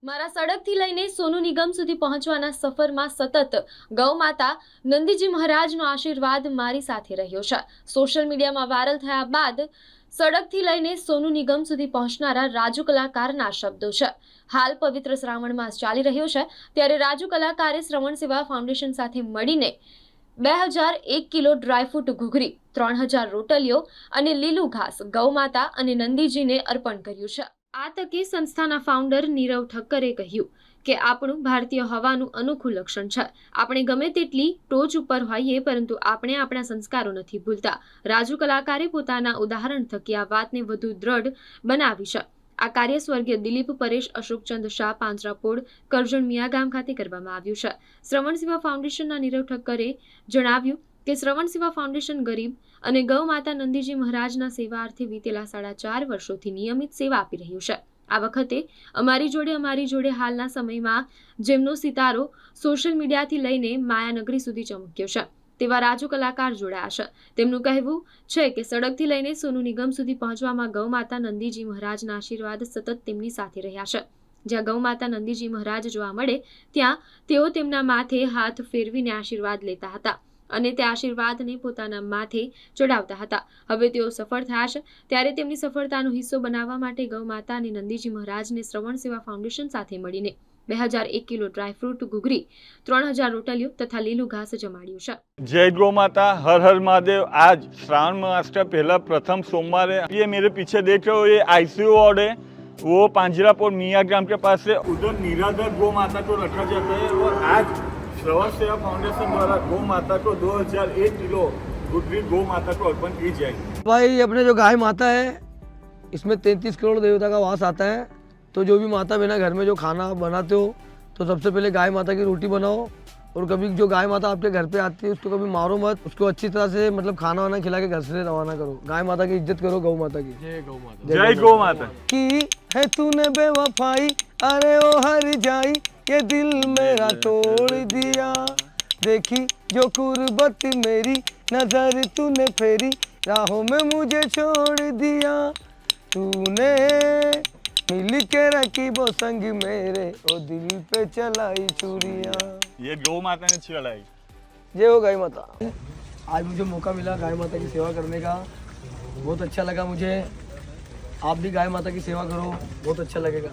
મારા સડકથી લઈને સોનુ નિગમ સુધી પહોંચવાના સફરમાં સતત ગૌમાતા નંદીજી મહારાજનો આશીર્વાદ મારી સાથે રહ્યો છે। સોશિયલ મીડિયામાં વાયરલ થયા બાદ સડકથી લઈને સોનુ નિગમ સુધી પહોંચનારા રાજુ કલાકારના શબ્દો છે। હાલ પવિત્ર શ્રાવણ માસ ચાલી રહ્યો છે, ત્યારે રાજુ કલાકારે શ્રવણ સેવા ફાઉન્ડેશન સાથે મળીને 2001 કિલો ડ્રાયફ્રૂટ ઘૂઘરી, 3000 રોટલીઓ અને લીલું ઘાસ ગૌમાતા અને નંદીજીને અર્પણ કર્યું છે। આ તકે સંસ્થાના ફાઉન્ડર નીરવ ઠક્કરે કહ્યું કે આપણું ભારતીય હવાનું અનોખું લક્ષણ છે। આપણે ગમે તેટલી ટોચ ઉપર હોઈએ, પરંતુ આપણે આપણા સંસ્કારો નથી ભૂલતા। રાજુ કલાકારે પોતાના ઉદાહરણ થકી આ વાતને વધુ દ્રઢ બનાવી છે। આ કાર્ય સ્વર્ગીય દિલીપ પરેશ અશોકચંદ શાહ પાંજરાપોળ કરજણ મિયા ગામ ખાતે કરવામાં આવ્યું છે। શ્રવણ સેવા ફાઉન્ડેશનના નીરવ ઠક્કરે જણાવ્યું કે શ્રવણ સેવા ફાઉન્ડેશન ગરીબ અને ગૌ માતા નંદીજી મહારાજના સેવાર્થે વીતેલા 4.5 વર્ષોથી નિયમિત સેવા આપી રહ્યું છે। આ વખતે અમારી જોડે હાલના સમયમાં જેમનો સિતારો સોશિયલ મીડિયાથી લઈને માયાનગરી સુધી ચમક્યો છે, તેવા રાજુ કલાકાર જોડાયા છે। તેમનું કહેવું છે કે સડકથી લઈને સોનુ નિગમ સુધી પહોંચવામાં ગૌ માતા નંદીજી મહારાજના આશીર્વાદ સતત તેમની સાથે રહ્યા છે। જ્યાં ગૌ માતા નંદીજી મહારાજ જોવા મળે ત્યાં તેઓ તેમના માથે હાથ ફેરવીને આશીર્વાદ લેતા હતા અને તે આશીર્વાદને પોતાના માથે ચડાવતા હતા। હવે તેઓ સફળ થયા છે, ત્યારે તેમની સફળતાનો હિસ્સો બનાવવા માટે ગૌ માતા અને નંદીજી મહારાજને શ્રવણ સેવા ફાઉન્ડેશન સાથે મળીને 2001 કિલો ડ્રાયફ્રૂટ ઘૂઘરી, 3000 રોટલીઓ તથા લીલું ઘાસ જમાડ્યું છે। जय गौ माता, हर हर महादेव। आज श्रावण मास का पहला प्रथम सोमवार है। ये मेरे पीछे देख रहे हो, ये आईसीयू वार्ड है, वो पांजरापुर मिया ग्राम के पास है। उधर निराधार गौ माता को रखा जाता है और आज श्रवण सेवा फाउंडेशन द्वारा गौ माता को 2001 किलो गुडरी गौ माता को अर्पण की जाएगी। भाई अपने जो गाय माता है, इसमें 33 करोड़ देवता का वास आता है। तो जो भी माता बहना घर में जो खाना बनाते हो, तो सबसे पहले गाय माता की रोटी बनाओ। और कभी जो गाय माता आपके घर पे आती है उसको कभी मारो मत, उसको अच्छी तरह से मतलब खाना वाना खिला के घर से रवाना करो। गाय माता की इज्जत करो, गौ माता की। जय गौ माता। जय गौ माता। की है तूने बेवफाई, अरे ओ हर जाई, ये दिल मेरा तोड़ दिया। देखी जो कुर्बत मेरी, नजर तूने फेरी, राहों में मुझे छोड़ दिया। तूने मिल के रखी वो संग मेरे, ओ दिल पे चलाई चूड़ियां। ये गौ माता ने चढ़ाई। जय हो गाय माता। आज मुझे मौका मिला गाय माता की सेवा करने का, बहुत अच्छा लगा मुझे। आप भी गाय माता की सेवा करो, बहुत अच्छा लगेगा।